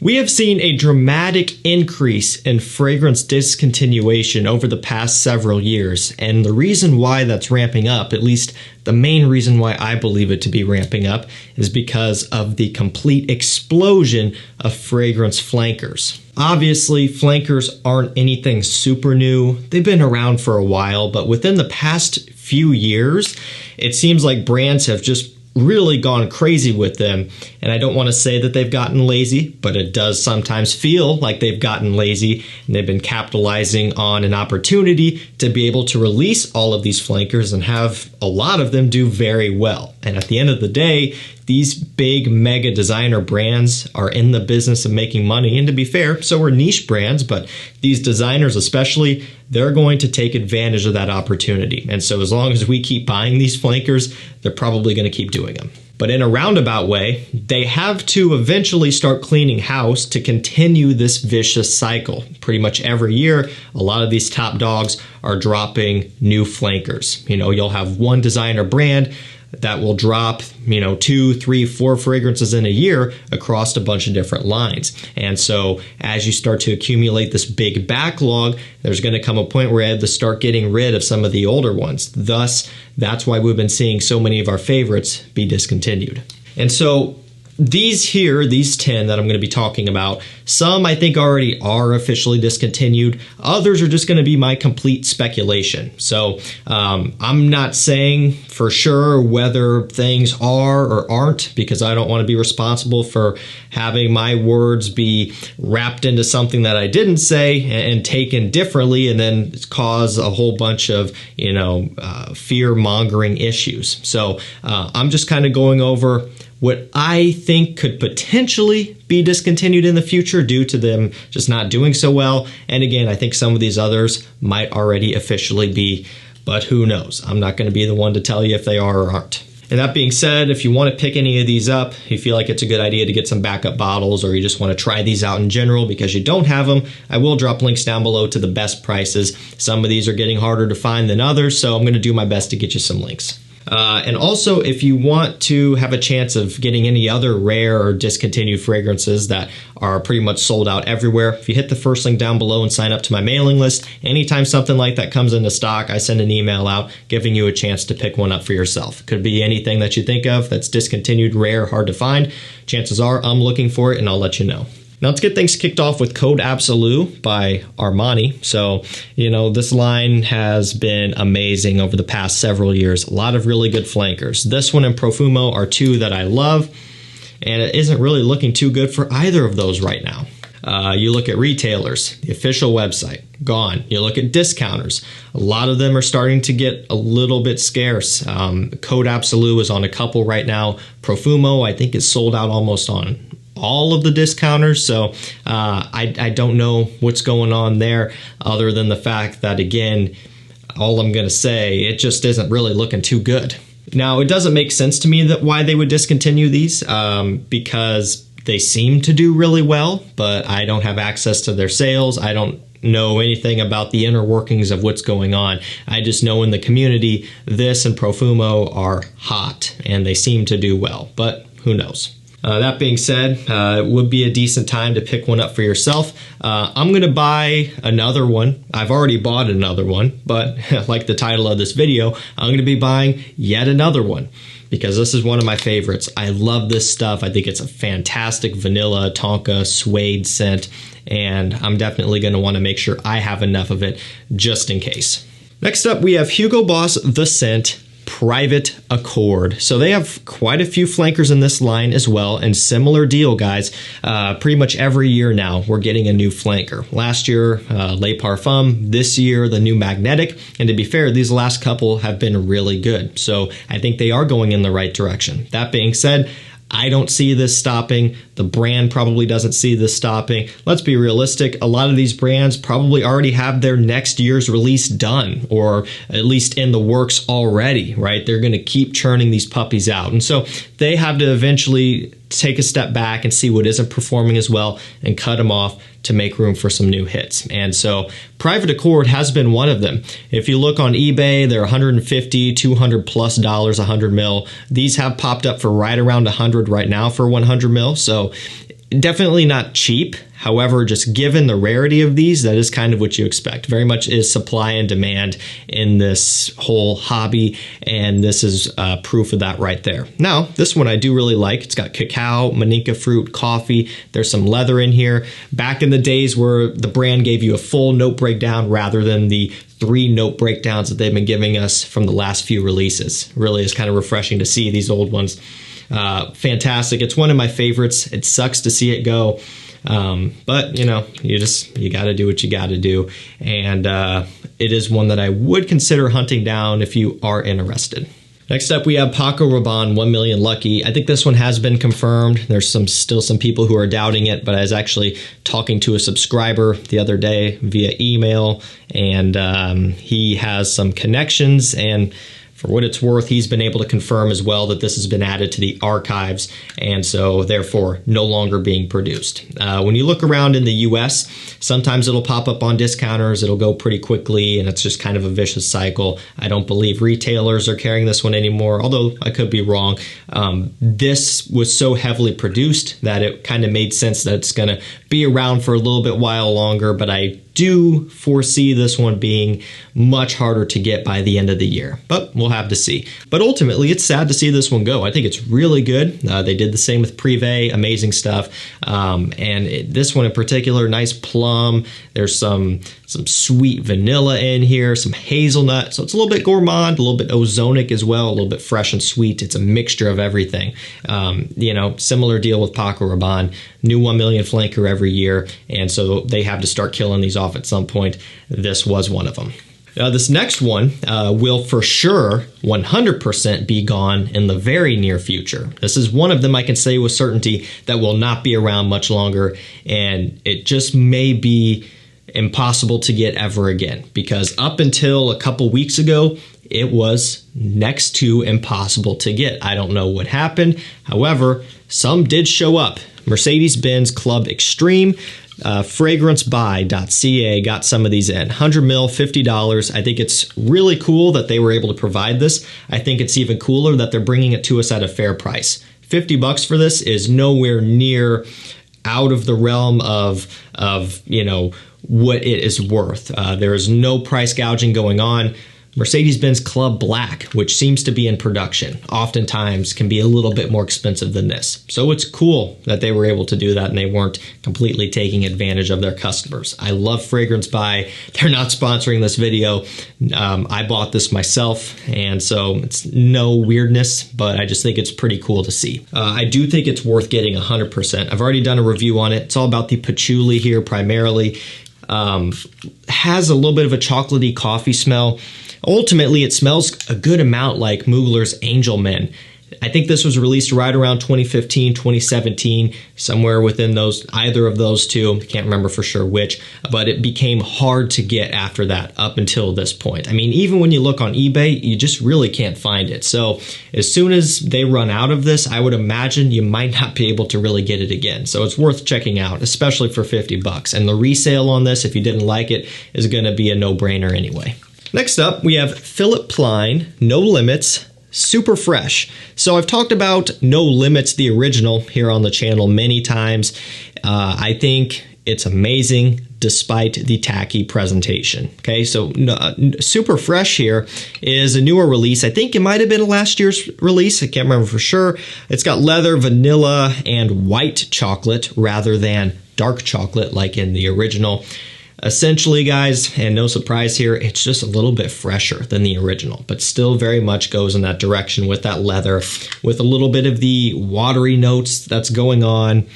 We have seen a dramatic increase in fragrance discontinuation over the past several years, and the reason why that's ramping up, at least the main reason why I believe it to be ramping up, is because of the complete explosion of fragrance flankers. Obviously, flankers aren't anything super new. They've been around for a while, but within the past few years, it seems like brands have just really gone crazy with them. And I don't want to say that they've gotten lazy, but it does sometimes feel like they've gotten lazy, and they've been capitalizing on an opportunity to be able to release all of these flankers and have a lot of them do very well. And at the end of the day, these big mega designer brands are in the business of making money. And to be fair, so are niche brands, but these designers especially, they're going to take advantage of that opportunity. And so as long as we keep buying these flankers, they're probably going to keep doing them. But in a roundabout way, they have to eventually start cleaning house to continue this vicious cycle. Pretty much every year, a lot of these top dogs are dropping new flankers. You know, you'll have one designer brand that will drop, 2, 3, 4 fragrances in a year across a bunch of different lines. And so as you start to accumulate this big backlog, there's going to come a point where you have to start getting rid of some of the older ones. Thus, that's why we've been seeing so many of our favorites be discontinued. And so these 10 that I'm going to be talking about, some I think already are officially discontinued. Others are just going to be my complete speculation. So I'm not saying for sure whether things are or aren't, because I don't want to be responsible for having my words be wrapped into something that I didn't say and taken differently, and then cause a whole bunch of fear-mongering issues. So I'm just kind of going over what I think could potentially be discontinued in the future due to them just not doing so well. And again, I think some of these others might already officially be, but who knows? I'm not going to be the one to tell you if they are or aren't. And that being said, if you want to pick any of these up, you feel like it's a good idea to get some backup bottles, or you just want to try these out in general because you don't have them, I will drop links down below to the best prices. Some of these are getting harder to find than others, so I'm going to do my best to get you some links. And also, if you want to have a chance of getting any other rare or discontinued fragrances that are pretty much sold out everywhere, if you hit the first link down below and sign up to my mailing list, anytime something like that comes into stock, I send an email out giving you a chance to pick one up for yourself. Could be anything that you think of that's discontinued, rare, hard to find. Chances are I'm looking for it, and I'll let you know. Now let's get things kicked off with Code Absolu by Armani. So, this line has been amazing over the past several years. A lot of really good flankers. This one and Profumo are two that I love, and it isn't really looking too good for either of those right now. You look at retailers, the official website, gone. You look at discounters. A lot of them are starting to get a little bit scarce. Code Absolu is on a couple right now. Profumo, I think, is sold out almost on all of the discounters, so I don't know what's going on there, other than the fact that, again, all I'm going to say, it just isn't really looking too good. Now, it doesn't make sense to me that why they would discontinue these, because they seem to do really well, but I don't have access to their sales. I don't know anything about the inner workings of what's going on. I just know in the community, this and Profumo are hot, and they seem to do well, but who knows? That being said, it would be a decent time to pick one up for yourself. I'm going to buy another one. I've already bought another one, but like the title of this video, I'm going to be buying yet another one because this is one of my favorites. I love this stuff. I think it's a fantastic vanilla, tonka, suede scent, and I'm definitely going to want to make sure I have enough of it just in case. Next up, we have Hugo Boss The Scent Private Accord. So they have quite a few flankers in this line as well, and similar deal, guys. Pretty much every year now we're getting a new flanker. Last year, Les Parfums. This year, the new Magnetic. And to be fair, these last couple have been really good. So I think they are going in the right direction. That being said, I don't see this stopping. The brand probably doesn't see this stopping. Let's be realistic. A lot of these brands probably already have their next year's release done, or at least in the works already, right? They're going to keep churning these puppies out. And so they have to eventually take a step back and see what isn't performing as well and cut them off to make room for some new hits. And so Private Accord has been one of them. If you look on eBay, they're $150, $200 plus, 100 mil. These have popped up for right around 100 right now for 100 mil. So Definitely not cheap. However, just given the rarity of these, that is kind of what you expect. Very much is supply and demand in this whole hobby, and this is proof of that right there. Now, this one I do really like. It's got cacao, manica fruit, coffee. There's some leather in here. Back in the days where the brand gave you a full note breakdown rather than the 3 note breakdowns that they've been giving us from the last few releases. Really is kind of refreshing to see these old ones. Fantastic. It's one of my favorites. It sucks to see it go. But you know, you got to do what you got to do. And it is one that I would consider hunting down if you are interested. Next up, we have PACO RABANNE 1 Million Lucky. I think this one has been confirmed. There's still some people who are doubting it, but I was actually talking to a subscriber the other day via email, and he has some connections, and for what it's worth, he's been able to confirm as well that this has been added to the archives, and so therefore no longer being produced. When you look around in the US, sometimes it'll pop up on discounters, it'll go pretty quickly, and it's just kind of a vicious cycle. I don't believe retailers are carrying this one anymore, although I could be wrong. This was so heavily produced that it kind of made sense that it's gonna be around for a little bit while longer, but I do foresee this one being much harder to get by the end of the year, but we'll have to see. But ultimately, it's sad to see this one go. I think it's really good. They did the same with Privé, amazing stuff. This one in particular, nice plum. There's some sweet vanilla in here, some hazelnut. So it's a little bit gourmand, a little bit ozonic as well, a little bit fresh and sweet. It's a mixture of everything. You know, similar deal with PACO RABANNE. New 1 million flanker every year, and so they have to start killing these off at some point. This was one of them. This next one will for sure 100% be gone in the very near future. This is one of them I can say with certainty that will not be around much longer, and it just may be impossible to get ever again, because up until a couple weeks ago, it was next to impossible to get. I don't know what happened. However, some did show up. Mercedes-Benz Club Extreme, FRAGRANCEBUY.CA got some of these in. 100 mil, $50. I think it's really cool that they were able to provide this. I think it's even cooler that they're bringing it to us at a fair price. $50 for this is nowhere near out of the realm of you know, what it is worth. There is no price gouging going on. Mercedes-Benz Club Black, which seems to be in production, oftentimes can be a little bit more expensive than this. So it's cool that they were able to do that and they weren't completely taking advantage of their customers. I love Fragrance Buy. They're not sponsoring this video. I bought this myself, and so it's no weirdness, but I just think it's pretty cool to see. I do think it's worth getting 100%. I've already done a review on it. It's all about the patchouli here primarily. Has a little bit of a chocolatey coffee smell. Ultimately, it smells a good amount like Mugler's Angel Men. I think this was released right around 2015, 2017, somewhere within those, either of those two. I can't remember for sure which, but it became hard to get after that up until this point. I mean, even when you look on eBay, you just really can't find it. So as soon as they run out of this, I would imagine you might not be able to really get it again. So it's worth checking out, especially for $50. And the resale on this, if you didn't like it, is going to be a no-brainer anyway. Next up, we have Philipp Plein, No Limits, Super Fresh. So I've talked about No Limits, the original, here on the channel many times. I think it's amazing despite the tacky presentation. Okay, so Super Fresh here is a newer release. I think it might have been last year's release. I can't remember for sure. It's got leather, vanilla, and white chocolate rather than dark chocolate like in the original. Essentially, guys, and no surprise here, it's just a little bit fresher than the original, but still very much goes in that direction with that leather, with a little bit of the watery notes that's going on.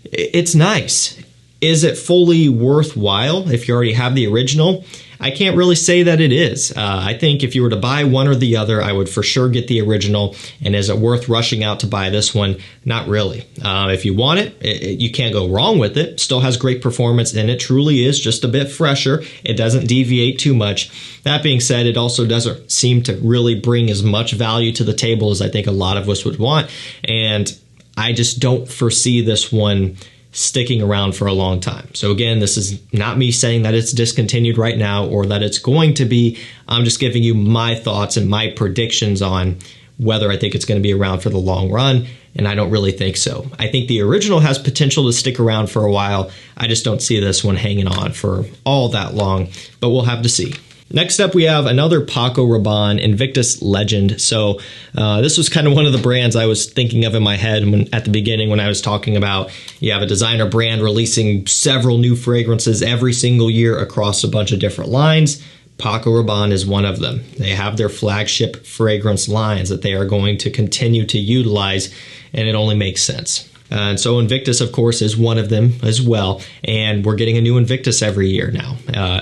It's nice. Is it fully worthwhile if you already have the original? I can't really say that it is. I think if you were to buy one or the other, I would for sure get the original. And is it worth rushing out to buy this one? Not really. If you want it, you can't go wrong with it. Still has great performance, and it truly is just a bit fresher. It doesn't deviate too much. That being said, it also doesn't seem to really bring as much value to the table as I think a lot of us would want. And I just don't foresee this one sticking around for a long time. So again, this is not me saying that it's discontinued right now or that it's going to be. I'm just giving you my thoughts and my predictions on whether I think it's going to be around for the long run. and I don't really think so. I think the original has potential to stick around for a while. I just don't see this one hanging on for all that long, but we'll have to see. Next up, we have another PACO Rabanne Invictus Legend. So this was kind of one of the brands I was thinking of in my head at the beginning when I was talking about you have a designer brand releasing several new fragrances every single year across a bunch of different lines. PACO Rabanne is one of them. They have their flagship fragrance lines that they are going to continue to utilize, and it only makes sense. And so Invictus, of course, is one of them as well. And we're getting a new Invictus every year now.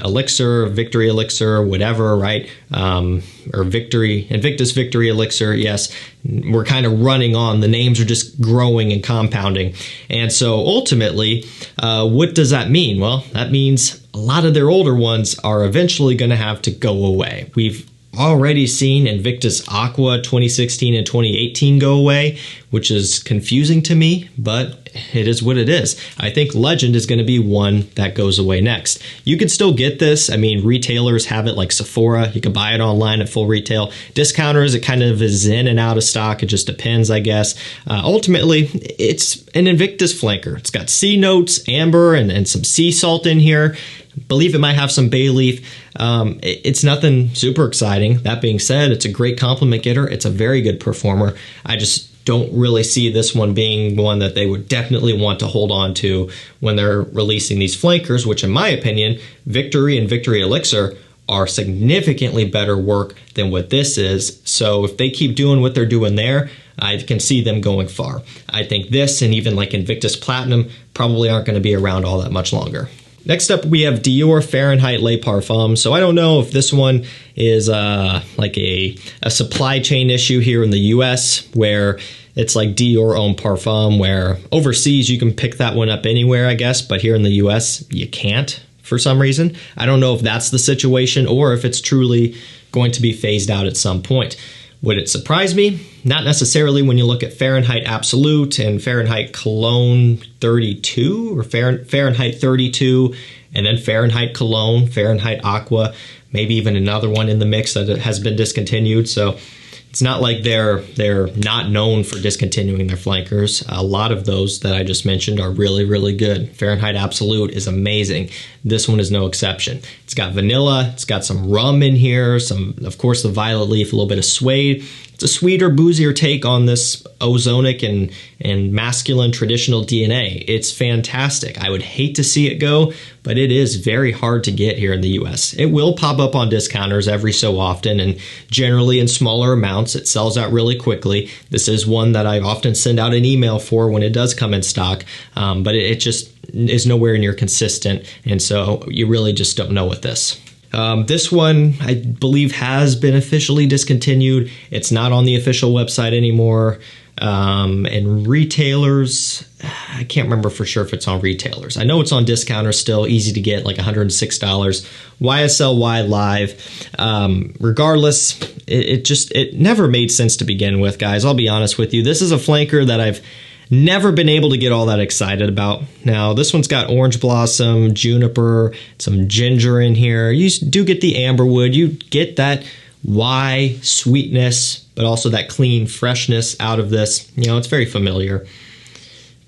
Elixir, Victory Elixir, whatever, right? Or Victory, Invictus Victory Elixir, yes. We're kind of running on. The names are just growing and compounding. And so ultimately, what does that mean? Well, that means a lot of their older ones are eventually going to have to go away. We've already seen Invictus ACQUA 2016 and 2018 go away, which is confusing to me, but it is what it is. I think Legend is going to be one that goes away next. You can still get this. I mean, retailers have it like Sephora. You can buy it online at full retail. Discounters, it kind of is in and out of stock. It just depends, I guess. Ultimately, it's an Invictus flanker. It's got C notes, amber, and some sea salt in here. Believe it might have some bay leaf. It's nothing super exciting. That being said, it's a great compliment getter. It's a very good performer. I just don't really see this one being one that they would definitely want to hold on to when they're releasing these flankers, which in my opinion, Victory and Victory Elixir are significantly better work than what this is. So if they keep doing what they're doing there, I can see them going far. I think this and even like Invictus Platinum probably aren't going to be around all that much longer. Next up, we have DIOR Fahrenheit Les Parfums. So I don't know if this one is like a supply chain issue here in the US where it's like DIOR owned parfum, where overseas you can pick that one up anywhere, I guess, but here in the US you can't for some reason. I don't know if that's the situation or if it's truly going to be phased out at some point. Would it surprise me? Not necessarily when you look at Fahrenheit Absolute and Fahrenheit Cologne 32 or Fahrenheit 32 and then Fahrenheit Cologne, Fahrenheit Aqua, maybe even another one in the mix that has been discontinued. So it's not like they're not known for discontinuing their flankers. A lot of those that I just mentioned are really, really good. Fahrenheit Absolute is amazing. This one is no exception. It's got vanilla, it's got some rum in here, of course, the violet leaf, a little bit of suede. It's a sweeter, boozier take on this ozonic and masculine traditional DNA. It's fantastic. I would hate to see it go, but it is very hard to get here in the US. It will pop up on discounters every so often, and generally in smaller amounts. It sells out really quickly. This is one that I often send out an email for when it does come in stock, but it just is nowhere near consistent, and so you really just don't know with this. This one, I believe, has been officially discontinued. It's not on the official website anymore. And retailers, I can't remember for sure if it's on retailers. I know it's on discounters still, easy to get, like $106. YSLY Live. Regardless, it never made sense to begin with, guys. I'll be honest with you. This is a flanker that I've never been able to get all that excited about. Now, this one's got orange blossom, juniper, some ginger in here. You do get the amberwood. You get that Y sweetness, but also that clean freshness out of this. You know, it's very familiar.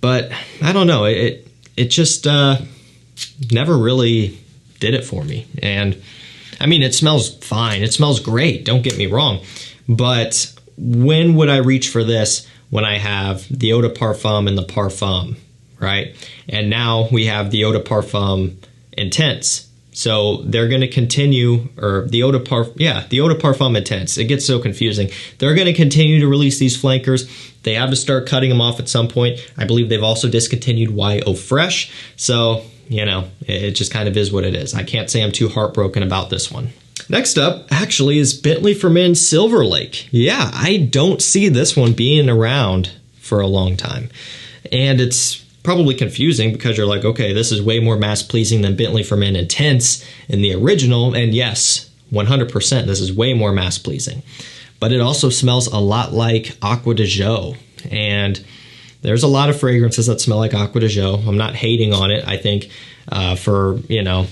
But I don't know. It just never really did it for me. And I mean, it smells fine. It smells great. Don't get me wrong. But when would I reach for this? When I have the Eau de Parfum and the Parfum, right? And now we have the Eau de Parfum Intense. So they're going to continue, or the Eau de Parfum Intense. It gets so confusing. They're going to continue to release these flankers. They have to start cutting them off at some point. I believe they've also discontinued YO Fresh. So, you know, it just kind of is what it is. I can't say I'm too heartbroken about this one. Next up, actually, is Bentley for Men Silverlake. Yeah, I don't see this one being around for a long time. And it's probably confusing because you're like, okay, this is way more mass-pleasing than Bentley for Men Intense in the original. And yes, 100%, this is way more mass-pleasing. But it also smells a lot like Acqua di Gio. And there's a lot of fragrances that smell like Acqua di Gio. I'm not hating on it. I think for, you know,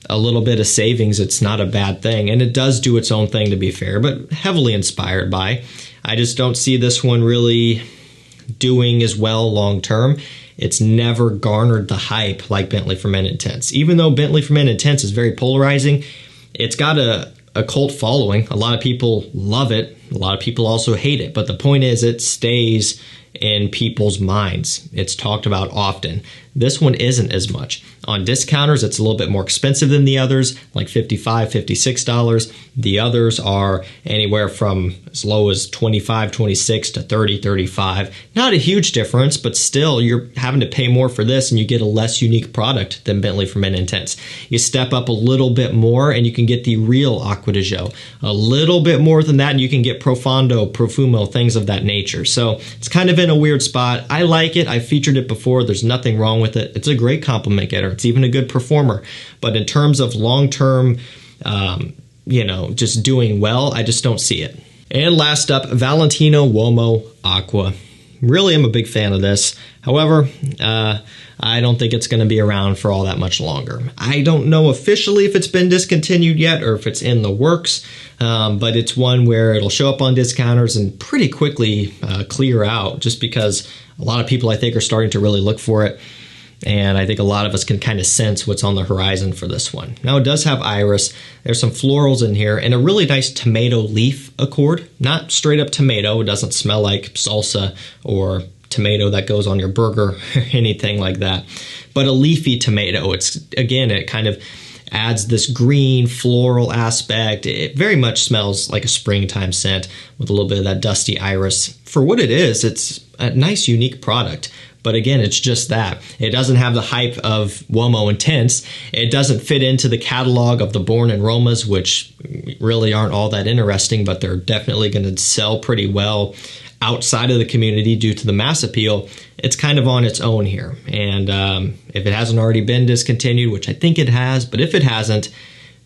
a little bit of savings, it's not a bad thing. And it does do its own thing, to be fair, but heavily inspired by. I just don't see this one really doing as well long term, it's never garnered the hype like Bentley for Men Intense. Even though Bentley for Men Intense is very polarizing, it's got a cult following. A lot of people love it. A lot of people also hate it. But the point is, it stays in people's minds. It's talked about often. This one isn't as much. On discounters, it's a little bit more expensive than the others, like $55, $56. The others are anywhere from as low as $25, $26 to $30, $35. Not a huge difference, but still you're having to pay more for this and you get a less unique product than Bentley for Men Intense. You step up a little bit more and you can get the real Acqua di Gio. A little bit more than that and you can get Profondo, Profumo, things of that nature. So it's kind of in a weird spot. I like it. I've featured it before. There's nothing wrong with it. It's a great compliment getter. It's even a good performer. But in terms of long-term, just doing well, I just don't see it. And last up, Valentino Uomo Acqua. Really am a big fan of this. However, I don't think it's going to be around for all that much longer. I don't know officially if it's been discontinued yet or if it's in the works, but it's one where it'll show up on discounters and pretty quickly clear out, just because a lot of people, I think, are starting to really look for it. And I think a lot of us can kind of sense what's on the horizon for this one. Now, it does have iris. There's some florals in here and a really nice tomato leaf accord. Not straight up tomato. It doesn't smell like salsa or tomato that goes on your burger or anything like that. But a leafy tomato. It kind of adds this green floral aspect. It very much smells like a springtime scent with a little bit of that dusty iris. For what it is, it's a nice, unique product. But again, it's just that. It doesn't have the hype of Uomo Intense. It doesn't fit into the catalog of the Born in Romas, which really aren't all that interesting, but they're definitely going to sell pretty well outside of the community due to the mass appeal. It's kind of on its own here. And if it hasn't already been discontinued, which I think it has, but if it hasn't,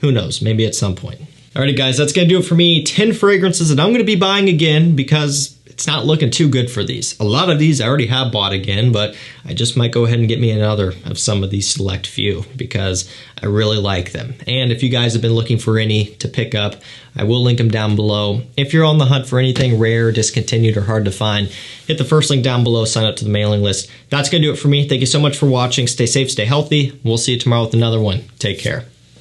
who knows? Maybe at some point. Alrighty guys, that's going to do it for me. 10 fragrances that I'm going to be buying again because it's not looking too good for these. A lot of these I already have bought again, but I just might go ahead and get me another of some of these select few because I really like them. And if you guys have been looking for any to pick up, I will link them down below. If you're on the hunt for anything rare, discontinued, or hard to find, hit the first link down below, sign up to the mailing list. That's going to do it for me. Thank you so much for watching. Stay safe, stay healthy. We'll see you tomorrow with another one. Take care.